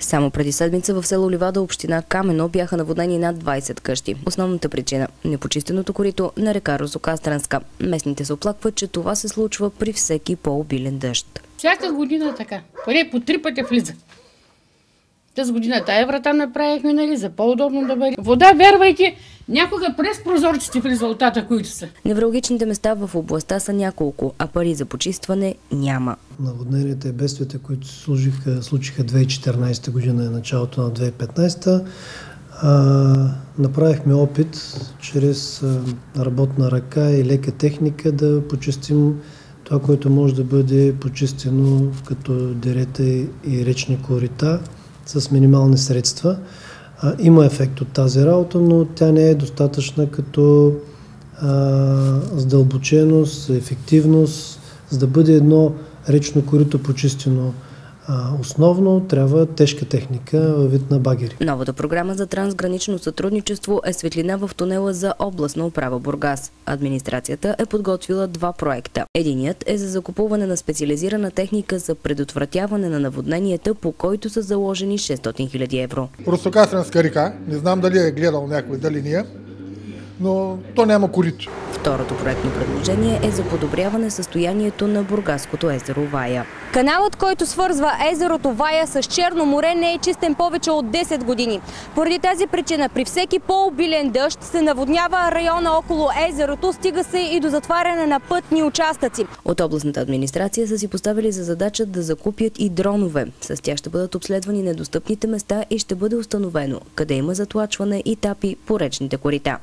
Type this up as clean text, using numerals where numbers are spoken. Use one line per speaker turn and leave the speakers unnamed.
Само преди седмица в село Ливада, община Камено, бяха наводнени над 20 къщи. Основната причина – непочистеното корито на река Розокастранска. Местните се оплакват, че това се случва при всеки по-обилен дъжд.
Всяка година така. Поне по 3 пъти влиза. Тази година тая врата направихме, нали, за по-удобно да бъде. Вода, вярвайте, някога през прозорците в резултата, които са.
Невралгичните места в областта са няколко, а пари за почистване няма.
Наводненията и бедствията, които случиха 2014 година и началото на 2015, направихме опит чрез работна ръка и лека техника да почистим това, което може да бъде почистено като дерета и речни корита с минимални средства. Има ефект от тази работа, но тя не е достатъчна като задълбоченост, ефективност. За да бъде едно речно корито почистено основно, трябва тежка техника във вид на багери.
Новата програма за трансгранично сътрудничество е светлина в тунела за областна управа Бургас. Администрацията е подготвила 2 проекта. Единият е за закупуване на специализирана техника за предотвратяване на наводненията, по който са заложени 600 000 евро.
Розокастранска река, не знам дали е гледал някой, дали не е, но то няма корито.
Второто проектно предложение е за подобряване състоянието на бургаското езеро Вая.
Каналът, който свързва езерото Вая с Черно море, не е чистен повече от 10 години. Поради тази причина при всеки по-обилен дъжд се наводнява района около езерото, стига се и до затваряне на пътни участъци.
От областната администрация са си поставили за задача да закупят и дронове. С тях ще бъдат обследвани недостъпните места и ще бъде установено къде има затлачване и тапи по речните корита.